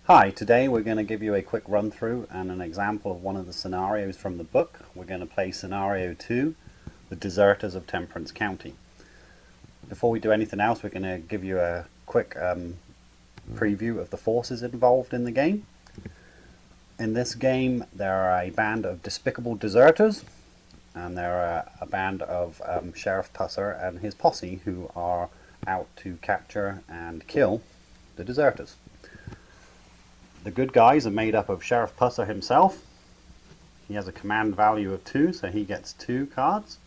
Hi, today we're going to give you a quick run through and an example of one of the scenarios from the book. We're going to play scenario 2, the Deserters of Temperance County. Before we do anything else, we're going to give you a quick preview of the forces involved in the game. In this game there are a band of despicable deserters, and there are a band of Sheriff Pusser and his posse who are out to capture and kill the deserters. The good guys are made up of Sheriff Pusser himself. He has a command value of 2, so he gets 2 cards.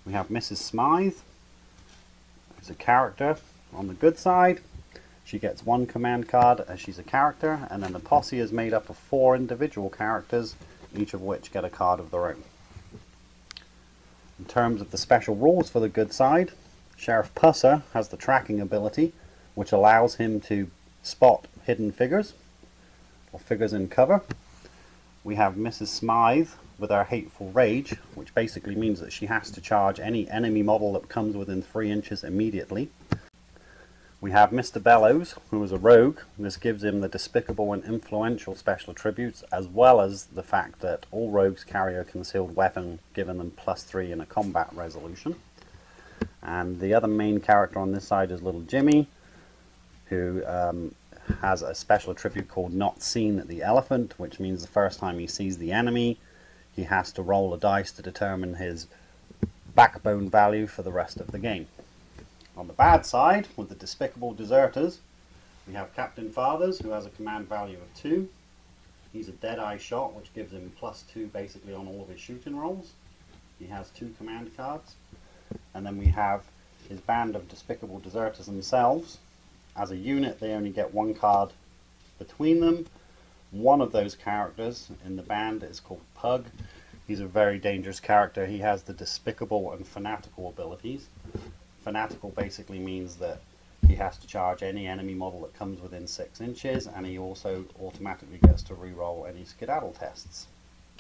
We have Mrs. Smythe, who's a character on the good side. She gets 1 command card as she's a character, and then the posse is made up of 4 individual characters, each of which get a card of their own. In terms of the special rules for the good side, Sheriff Pusser has the tracking ability, which allows him to spot hidden figures, or figures in cover. We have Mrs. Smythe with her hateful rage, which basically means that she has to charge any enemy model that comes within 3 inches immediately. We have Mr. Bellows, who is a rogue. This gives him the despicable and influential special attributes, as well as the fact that all rogues carry a concealed weapon, giving them +3 in a combat resolution. And the other main character on this side is Little Jimmy, who has a special attribute called Not Seen the Elephant, which means the first time he sees the enemy, he has to roll a dice to determine his backbone value for the rest of the game. On the bad side, with the despicable deserters, we have Captain Fathers, who has a command value of 2. He's a Deadeye shot, which gives him +2 basically on all of his shooting rolls. He has 2 command cards. And then we have his band of despicable deserters themselves. As a unit, they only get 1 card between them. One of those characters in the band is called Pug. He's a very dangerous character. He has the despicable and fanatical abilities. Fanatical basically means that he has to charge any enemy model that comes within 6 inches, and he also automatically gets to re-roll any skedaddle tests.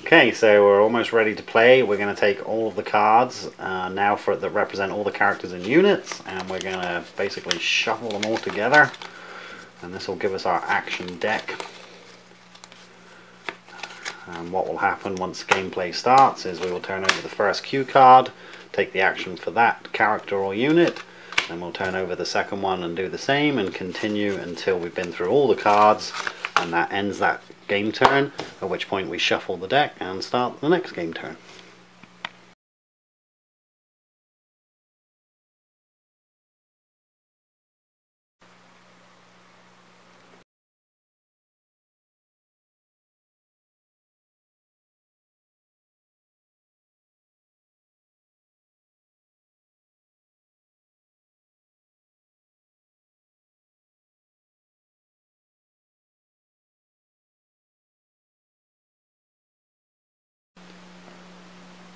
Okay, so we're almost ready to play. We're going to take all of the cards now that represent all the characters in units, and we're going to basically shuffle them all together, and this will give us our action deck. And what will happen once gameplay starts is we will turn over the first cue card, take the action for that character or unit, then we'll turn over the second one and do the same, and continue until we've been through all the cards, and that ends that game turn, at which point we shuffle the deck and start the next game turn.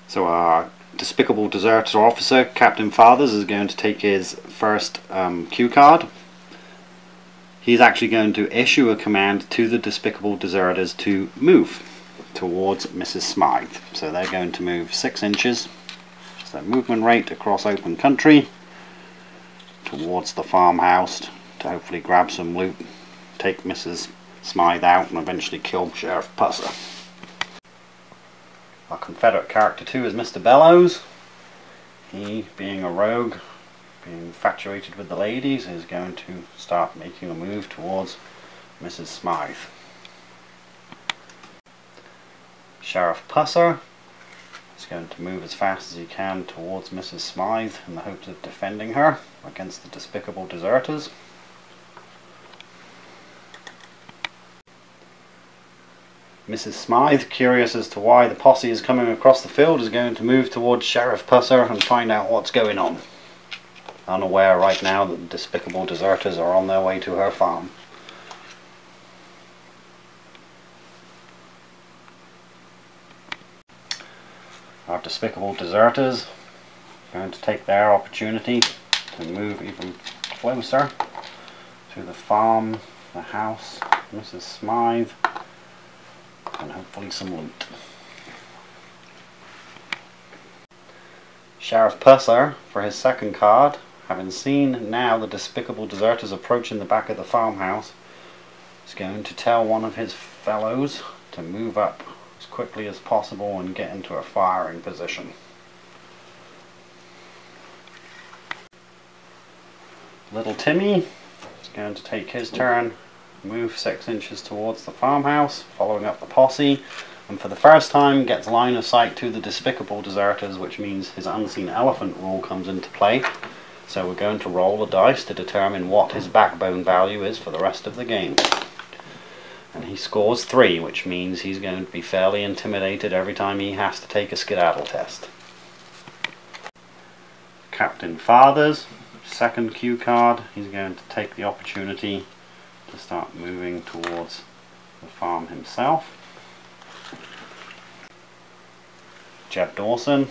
So our despicable deserter officer, Captain Fathers, is going to take his first cue card. He's actually going to issue a command to the despicable deserters to move towards Mrs. Smythe. So they're going to move 6 inches, just their movement rate across open country, towards the farmhouse to hopefully grab some loot, take Mrs. Smythe out, and eventually kill Sheriff Pusser. Our Confederate character 2 is Mr. Bellows. He, being a rogue, being infatuated with the ladies, is going to start making a move towards Mrs. Smythe. Sheriff Pusser is going to move as fast as he can towards Mrs. Smythe in the hopes of defending her against the despicable deserters. Mrs. Smythe, curious as to why the posse is coming across the field, is going to move towards Sheriff Pusser and find out what's going on. Unaware right now that the despicable deserters are on their way to her farm. Our despicable deserters are going to take their opportunity to move even closer to the farm, the house, Mrs. Smythe, and hopefully some loot. Sheriff Pusser, for his second card, having seen now the despicable deserters approaching the back of the farmhouse, is going to tell one of his fellows to move up as quickly as possible and get into a firing position. Little Timmy is going to take his turn, move 6 inches towards the farmhouse, following up the posse, and for the first time gets line of sight to the despicable deserters, which means his unseen elephant rule comes into play. So we're going to roll the dice to determine what his backbone value is for the rest of the game. And he scores 3, which means he's going to be fairly intimidated every time he has to take a skedaddle test. Captain Fathers, second cue card, he's going to take the opportunity to start moving towards the farm himself. Jeb Dawson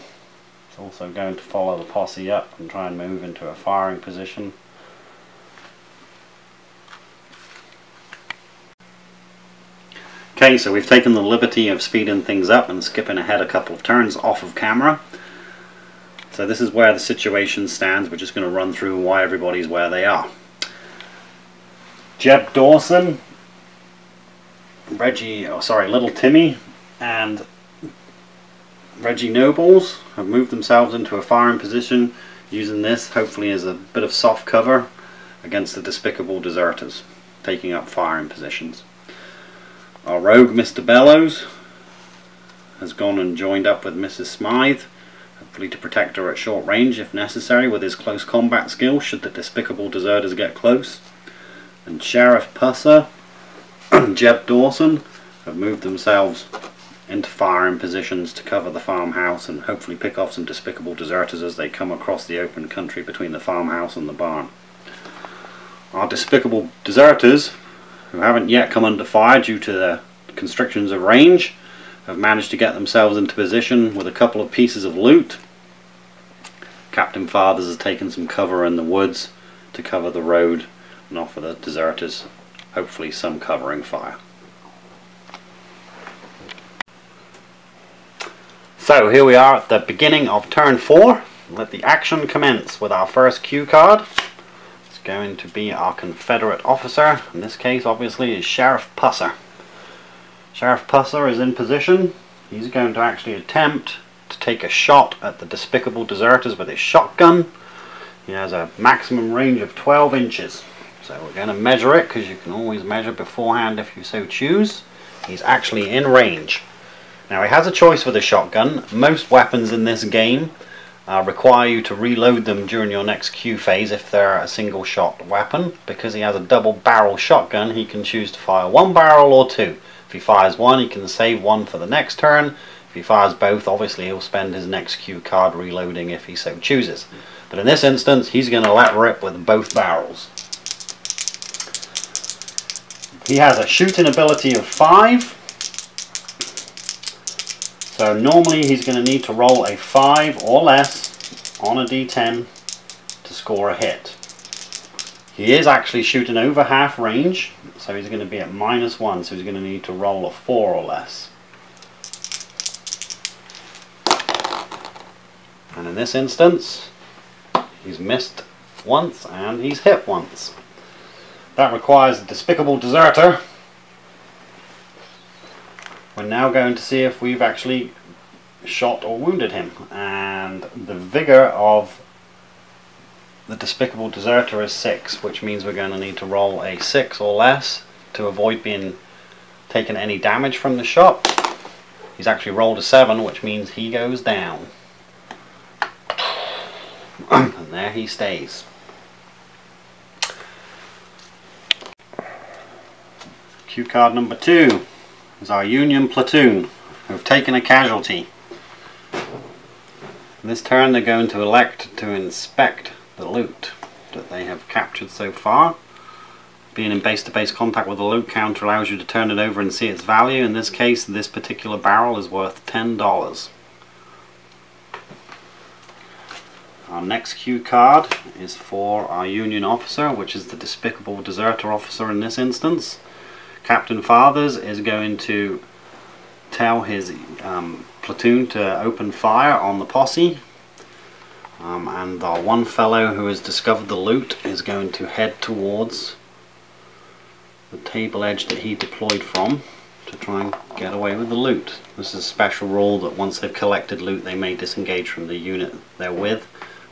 is also going to follow the posse up and try and move into a firing position. Okay, so we've taken the liberty of speeding things up and skipping ahead a couple of turns off of camera. So this is where the situation stands. We're just going to run through why everybody's where they are. Jeb Dawson, Little Timmy and Reggie Nobles have moved themselves into a firing position, using this hopefully as a bit of soft cover against the despicable deserters, taking up firing positions. Our rogue Mr. Bellows has gone and joined up with Mrs. Smythe, hopefully to protect her at short range if necessary with his close combat skill should the despicable deserters get close. And Sheriff Pusser and Jeb Dawson have moved themselves into firing positions to cover the farmhouse and hopefully pick off some despicable deserters as they come across the open country between the farmhouse and the barn. Our despicable deserters, who haven't yet come under fire due to the constrictions of range, have managed to get themselves into position with a couple of pieces of loot. Captain Fathers has taken some cover in the woods to cover the road and offer the deserters hopefully some covering fire. So here we are at the beginning of turn 4. Let the action commence with our first cue card. It's going to be our Confederate officer. In this case obviously is Sheriff Pusser. Sheriff Pusser is in position. He's going to actually attempt to take a shot at the despicable deserters with his shotgun. He has a maximum range of 12 inches. So we're going to measure it because you can always measure beforehand if you so choose. He's actually in range. Now he has a choice with a shotgun. Most weapons in this game require you to reload them during your next cue phase if they're a single shot weapon. Because he has a double barrel shotgun, he can choose to fire 1 barrel or 2. If he fires 1, he can save 1 for the next turn. If he fires both, obviously he'll spend his next cue card reloading if he so chooses. But in this instance, he's going to let rip with both barrels. He has a shooting ability of 5. So normally he's going to need to roll a 5 or less on a d10 to score a hit. He is actually shooting over half range, so he's going to be at -1, so he's going to need to roll a 4 or less. And in this instance, he's missed once and he's hit once. That requires the despicable deserter. We're now going to see if we've actually shot or wounded him, and the vigor of the despicable deserter is 6, which means we're going to need to roll a 6 or less to avoid being taken any damage from the shot. He's actually rolled a 7, which means he goes down. And there he stays. Cue card number 2 is our Union platoon, who have taken a casualty. This turn they're going to elect to inspect the loot that they have captured so far. Being in base-to-base contact with the loot counter allows you to turn it over and see its value. In this case, this particular barrel is worth $10. Our next cue card is for our Union officer, which is the despicable deserter officer in this instance. Captain Fathers is going to tell his platoon to open fire on the posse, and our one fellow who has discovered the loot is going to head towards the table edge that he deployed from to try and get away with the loot. This is a special rule that once they've collected loot they may disengage from the unit they're with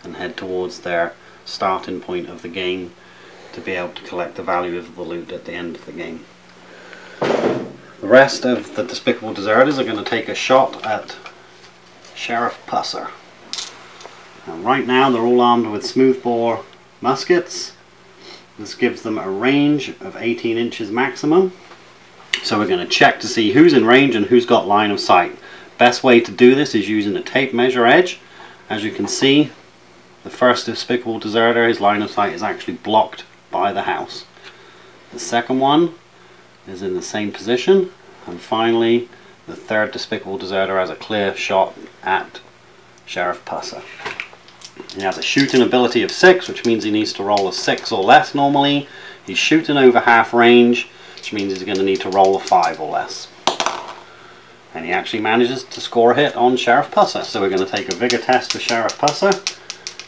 and head towards their starting point of the game to be able to collect the value of the loot at the end of the game. The rest of the despicable deserters are going to take a shot at Sheriff Pusser. And right now they're all armed with smoothbore muskets. This gives them a range of 18 inches maximum. So we're going to check to see who's in range and who's got line of sight. Best way to do this is using a tape measure edge. As you can see, the first despicable deserter, his line of sight is actually blocked by the house. The second one is in the same position, and finally the third despicable deserter has a clear shot at Sheriff Pusser. He has a shooting ability of 6, which means he needs to roll a 6 or less normally. He's shooting over half range, which means he's going to need to roll a 5 or less. And he actually manages to score a hit on Sheriff Pusser. So we're going to take a vigor test for Sheriff Pusser.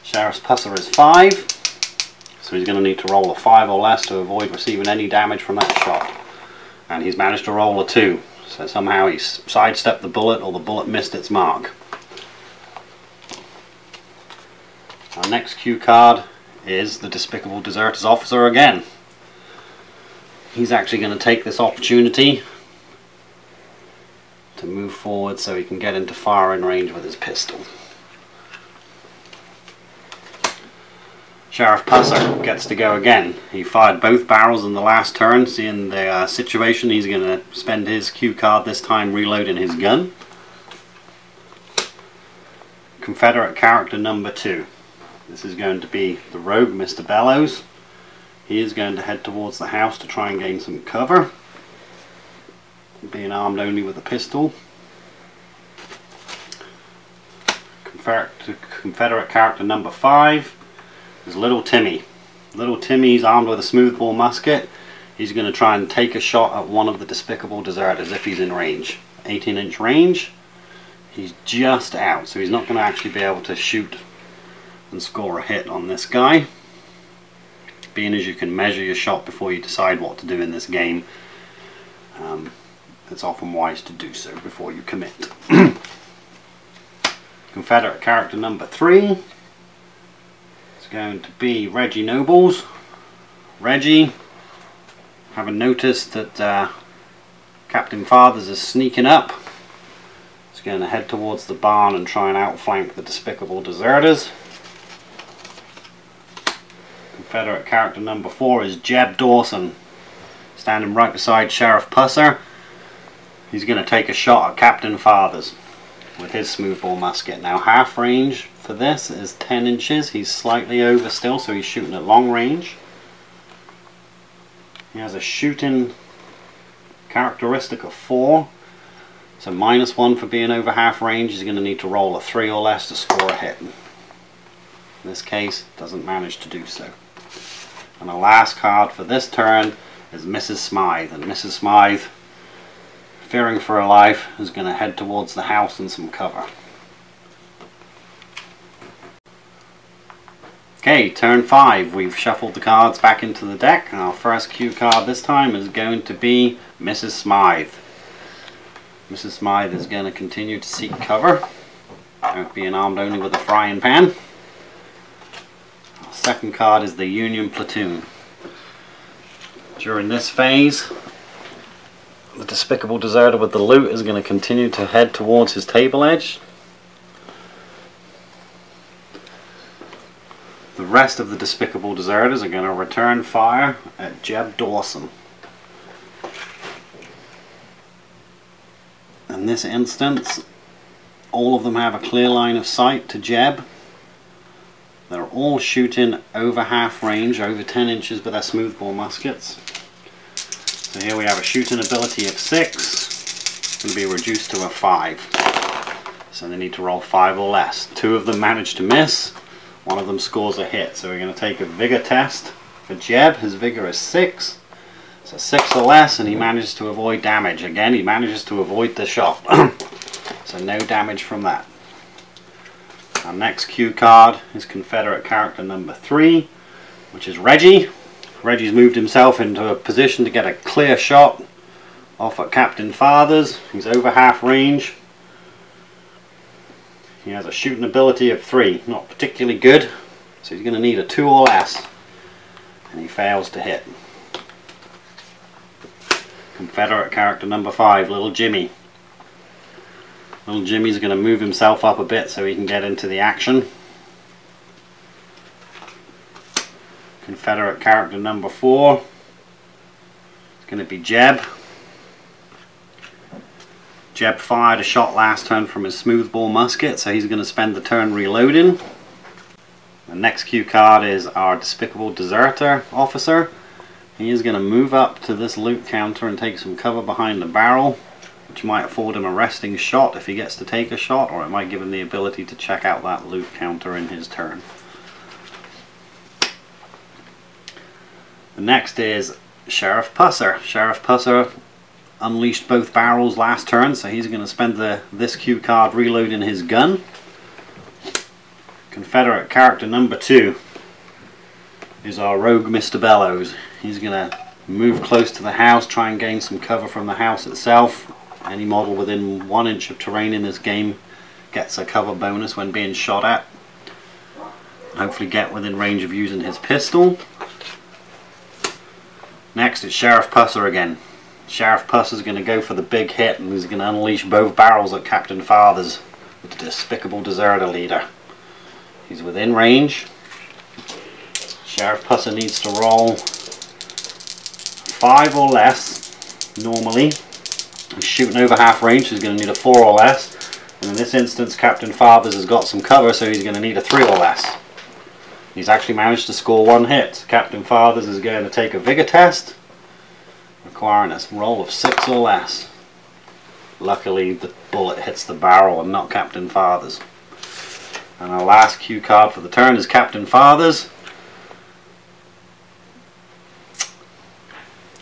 Sheriff Pusser is 5, so he's going to need to roll a 5 or less to avoid receiving any damage from that shot. And he's managed to roll a 2, so somehow he's sidestepped the bullet or the bullet missed its mark. Our next cue card is the Despicable Deserters Officer again. He's actually going to take this opportunity to move forward so he can get into firing range with his pistol. Sheriff Pusser gets to go again. He fired both barrels in the last turn. Seeing the situation, he's going to spend his cue card this time reloading his gun. Confederate character number 2. This is going to be the rogue, Mr. Bellows. He is going to head towards the house to try and gain some cover, being armed only with a pistol. Confederate character number 5 is Little Timmy. Little Timmy's armed with a smoothbore musket. He's going to try and take a shot at one of the despicable deserters if he's in range. 18-inch range. He's just out, so he's not going to actually be able to shoot and score a hit on this guy. Being as you can measure your shot before you decide what to do in this game, it's often wise to do so before you commit. Confederate character number 3 is going to be Reggie Nobles. Reggie, having noticed that Captain Fathers is sneaking up, is going to head towards the barn and try and outflank the despicable deserters. Confederate character number 4 is Jeb Dawson, standing right beside Sheriff Pusser. He's going to take a shot at Captain Fathers with his smoothbore musket. Now half range for this is 10 inches. He's slightly over still, so he's shooting at long range. He has a shooting characteristic of 4, so -1 for being over half range. He's going to need to roll a 3 or less to score a hit. In this case, doesn't manage to do so. And the last card for this turn is Mrs. Smythe, and Mrs. Smythe, fearing for her life, is going to head towards the house and some cover. Okay, turn 5. We've shuffled the cards back into the deck, and our first cue card this time is going to be Mrs. Smythe. Mrs. Smythe is going to continue to seek cover, being armed only with a frying pan. Second card is the Union Platoon. During this phase, the despicable deserter with the loot is going to continue to head towards his table edge. The rest of the despicable deserters are going to return fire at Jeb Dawson. In this instance, all of them have a clear line of sight to Jeb. They're all shooting over half range, over 10 inches with their smoothbore muskets. So here we have a shooting ability of 6. It's going to be reduced to a 5. So they need to roll 5 or less. 2 of them manage to miss. 1 of them scores a hit. So we're going to take a vigor test for Jeb. His vigor is 6. So 6 or less, and he manages to avoid damage. Again, he manages to avoid the shot. So no damage from that. Our next cue card is Confederate character number 3, which is Reggie. Reggie's moved himself into a position to get a clear shot off at Captain Fathers. He's over half range. He has a shooting ability of 3, not particularly good, so he's going to need a 2 or less, and he fails to hit. Confederate character number 5, Little Jimmy. Little Jimmy's going to move himself up a bit so he can get into the action. Confederate character number 4 is going to be Jeb. Jeb fired a shot last turn from his smoothbore musket, so he's going to spend the turn reloading. The next cue card is our Despicable Deserter officer. He is going to move up to this loot counter and take some cover behind the barrel, which might afford him a resting shot if he gets to take a shot, or it might give him the ability to check out that loot counter in his turn. The next is Sheriff Pusser. Sheriff Pusser unleashed both barrels last turn, so he's going to spend this cue card reloading his gun. Confederate character number 2 is our rogue Mr. Bellows. He's going to move close to the house, try and gain some cover from the house itself. Any model within 1 inch of terrain in this game gets a cover bonus when being shot at. Hopefully get within range of using his pistol. Next it's Sheriff Pusser again. Sheriff Pusser's going to go for the big hit, and he's going to unleash both barrels at Captain Fathers with the Despicable Deserter leader. He's within range. Sheriff Pusser needs to roll 5 or less normally. He's shooting over half range, so he's going to need a 4 or less. And in this instance, Captain Fathers has got some cover, so he's going to need a 3 or less. He's actually managed to score 1 hit. Captain Fathers is going to take a vigor test, requiring a roll of 6 or less. Luckily the bullet hits the barrel and not Captain Fathers. And our last cue card for the turn is Captain Fathers.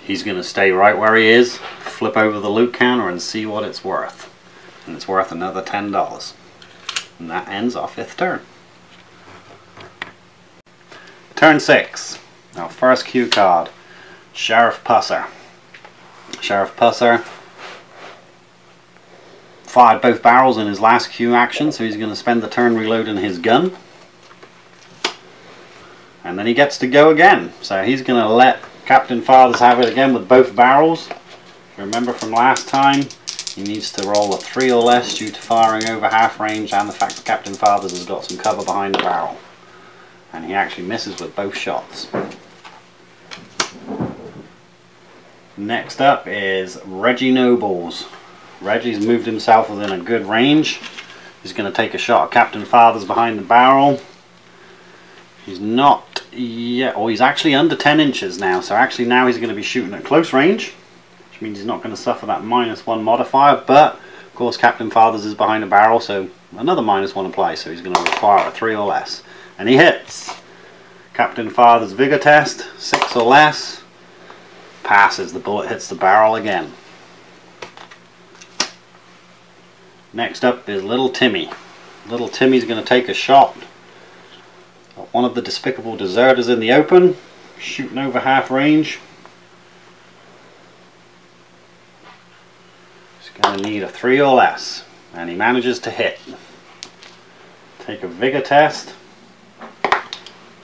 He's going to stay right where he is, flip over the loot counter and see what it's worth. And it's worth another $10. And that ends our 5th turn. Turn 6. Our first cue card, Sheriff Pusser. Sheriff Pusser fired both barrels in his last cue action, so he's going to spend the turn reloading his gun. And then he gets to go again, so he's going to let Captain Fathers have it again with both barrels. Remember from last time, he needs to roll a 3 or less due to firing over half range and the fact that Captain Fathers has got some cover behind the barrel. And he actually misses with both shots. Next up is Reggie Nobles. Reggie's moved himself within a good range. He's going to take a shot at Captain Fathers behind the barrel. He's not yet, or he's actually under 10 inches now, so actually now he's going to be shooting at close range, which means he's not going to suffer that -1 modifier, but of course Captain Fathers is behind the barrel, so another -1 applies, so he's going to require a 3 or less. And he hits. Captain Fathers vigor test, 6 or less. Passes. The bullet hits the barrel again. Next up is Little Timmy. Little Timmy's going to take a shot at one of the Despicable Deserters in the open, shooting over half range. He's going to need a 3 or less, and he manages to hit. Take a vigor test.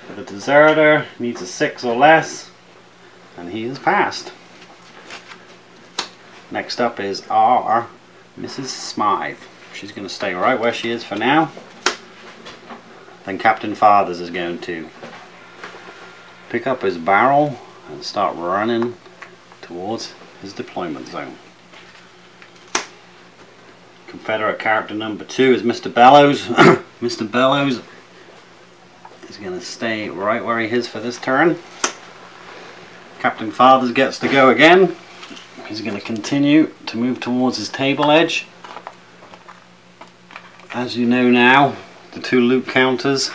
For the Deserter, needs a 6 or less, and he has passed. Next up is our Mrs. Smythe. She's going to stay right where she is for now. Then Captain Fathers is going to pick up his barrel and start running towards his deployment zone. Confederate character number 2 is Mr. Bellows. Mr. Bellows is going to stay right where he is for this turn. Captain Fathers gets to go again. He's going to continue to move towards his table edge. As you know now, the 2 loot counters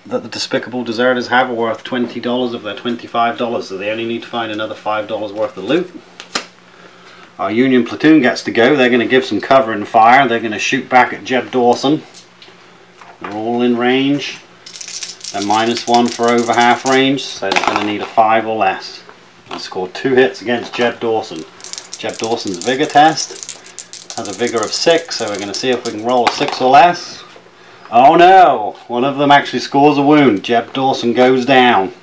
that the Despicable Deserters have are worth $20 of their $25, so they only need to find another $5 worth of loot. Our Union platoon gets to go. They're going to give some cover and fire. They're going to shoot back at Jeb Dawson. They're all in range. Then -1 for over half range, so they're going to need a 5 or less. I scored 2 hits against Jeb Dawson. Jeb Dawson's vigor test has a vigor of 6, so we're going to see if we can roll a 6 or less. Oh no! One of them actually scores a wound. Jeb Dawson goes down.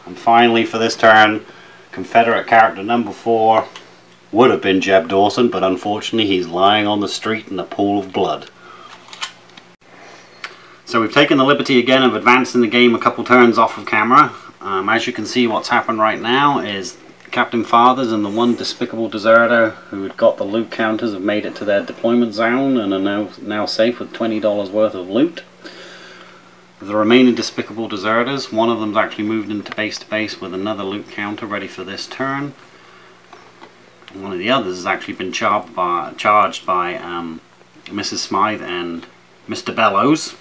And finally for this turn, Confederate character number 4 would have been Jeb Dawson, but unfortunately he's lying on the street in a pool of blood. So we've taken the liberty again of advancing the game a couple turns off of camera. As you can see, what's happened right now is Captain Fathers and the one despicable deserter who had got the loot counters have made it to their deployment zone and are now safe with $20 worth of loot. The remaining despicable deserters, one of them's actually moved into base to base with another loot counter ready for this turn. One of the others has actually been charged by Mrs. Smythe and Mr. Bellows.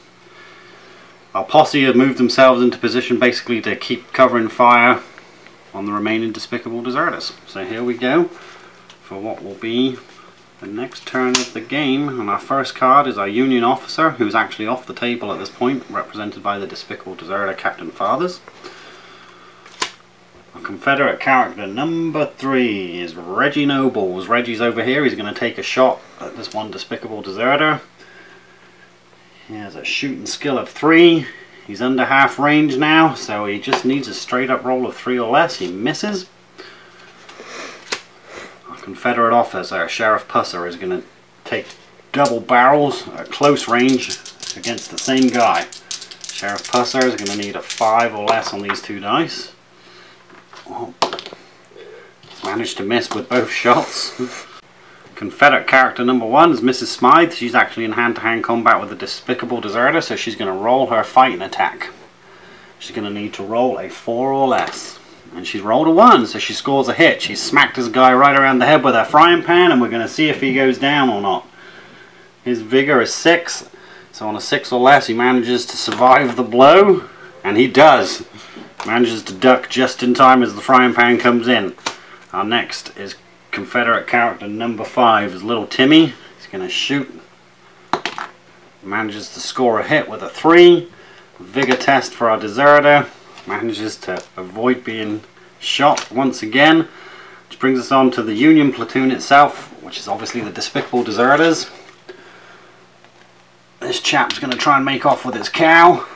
Our posse have moved themselves into position basically to keep covering fire on the remaining despicable deserters. So here we go for what will be the next turn of the game. And our first card is our Union officer, who's actually off the table at this point, represented by the despicable deserter Captain Fathers. Our Confederate character number 3 is Reggie Nobles. Reggie's over here. He's going to take a shot at this one despicable deserter. He has a shooting skill of 3. He's under half range now, so he just needs a straight up roll of 3 or less. He misses. Our Confederate officer, Sheriff Pusser, is going to take double barrels at close range against the same guy. Sheriff Pusser is going to need a 5 or less on these 2 dice. Oh. He's managed to miss with both shots. Confederate character number 1 is Mrs. Smythe. She's actually in hand-to-hand combat with a despicable deserter, so she's going to roll her fighting attack. She's going to need to roll a 4 or less. And she's rolled a 1, so she scores a hit. She's smacked this guy right around the head with her frying pan, and we're going to see if he goes down or not. His vigor is 6, so on a 6 or less he manages to survive the blow, and he does. Manages to duck just in time as the frying pan comes in. Our next is Confederate character number 5 is Little Timmy. He's going to shoot. Manages to score a hit with a 3. Vigor test for our deserter. Manages to avoid being shot once again. Which brings us on to the Union platoon itself, which is obviously the despicable deserters. This chap's going to try and make off with his cow,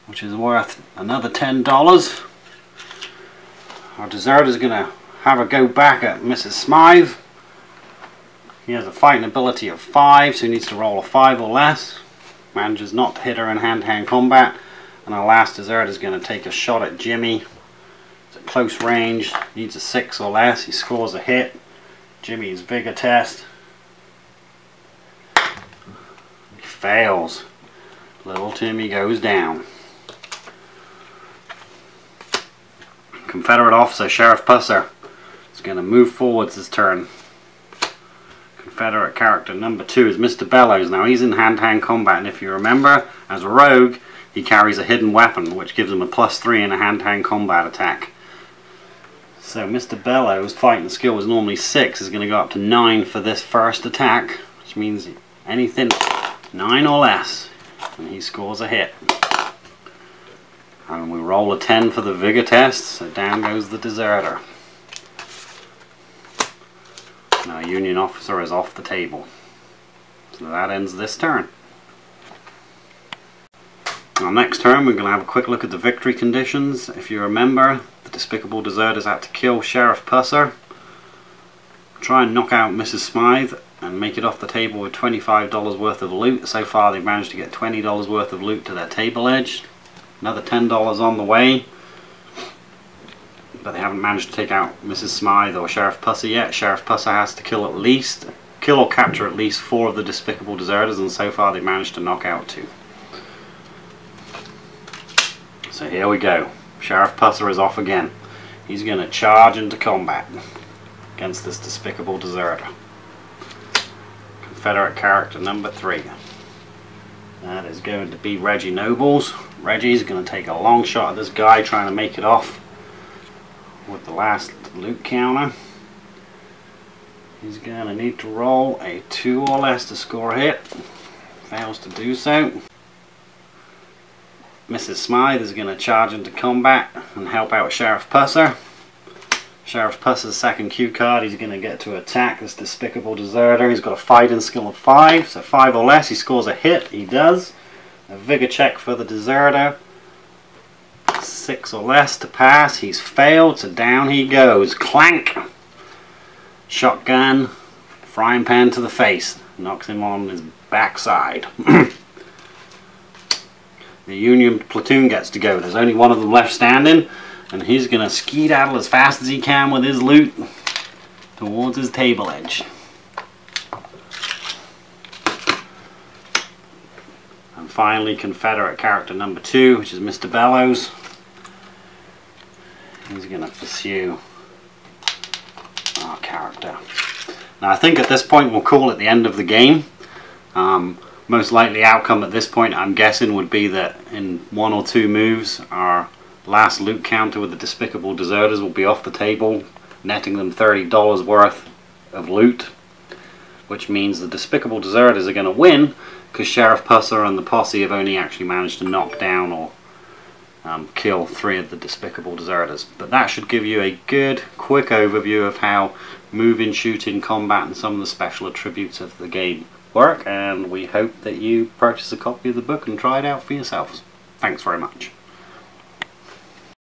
which is worth another $10. Our deserter's going to have a go back at Mrs. Smythe. He has a fighting ability of 5, so he needs to roll a 5 or less. Manages not to hit her in hand-to-hand combat. And our last deserter is going to take a shot at Jimmy. It's at close range, needs a 6 or less. He scores a hit. Jimmy's vigor test. He fails. Little Timmy goes down. Confederate officer Sheriff Pusser is going to move forwards this turn. Confederate character number 2 is Mr. Bellows. Now he's in hand-to-hand combat, and if you remember, as a rogue he carries a hidden weapon which gives him a +3 in a hand-to-hand combat attack. So Mr. Bellows' fighting skill is normally 6, is going to go up to 9 for this first attack, which means anything 9 or less and he scores a hit. And we roll a 10 for the vigor test, so down goes the deserter. Now Union officer is off the table. So that ends this turn. Now next turn we're going to have a quick look at the victory conditions. If you remember, the despicable deserters had to kill Sheriff Pusser, try and knock out Mrs. Smythe, and make it off the table with $25 worth of loot. So far they've managed to get $20 worth of loot to their table edge. Another $10 on the way. But they haven't managed to take out Mrs. Smythe or Sheriff Pusser yet. Sheriff Pusser has to kill or capture at least 4 of the despicable deserters, and so far they've managed to knock out 2. So here we go. Sheriff Pusser is off again. He's going to charge into combat against this despicable deserter. Confederate character number 3. That is going to be Reggie Nobles. Reggie's going to take a long shot at this guy trying to make it off with the last loot counter. He's going to need to roll a 2 or less to score a hit. Fails to do so. Mrs. Smythe is going to charge into combat and help out Sheriff Pusser. Sheriff Pusser's second cue card, he's going to get to attack this despicable deserter. He's got a fighting skill of 5, so 5 or less, he scores a hit. He does. A vigor check for the deserter. 6 or less to pass. He's failed, so down he goes. Clank! Shotgun, frying pan to the face. Knocks him on his backside. The Union platoon gets to go. There's only one of them left standing, and he's going to skedaddle as fast as he can with his loot towards his table edge. And finally, Confederate character number 2, which is Mr. Bellows. He's going to pursue our character. Now I think at this point we'll call it the end of the game. Most likely outcome at this point, I'm guessing, would be that in 1 or 2 moves our last loot counter with the despicable deserters will be off the table, netting them $30 worth of loot, which means the despicable deserters are going to win because Sheriff Pusser and the posse have only actually managed to knock down or kill 3 of the despicable deserters. But that should give you a good, quick overview of how moving, shooting, combat and some of the special attributes of the game work, and we hope that you purchase a copy of the book and try it out for yourselves. Thanks very much.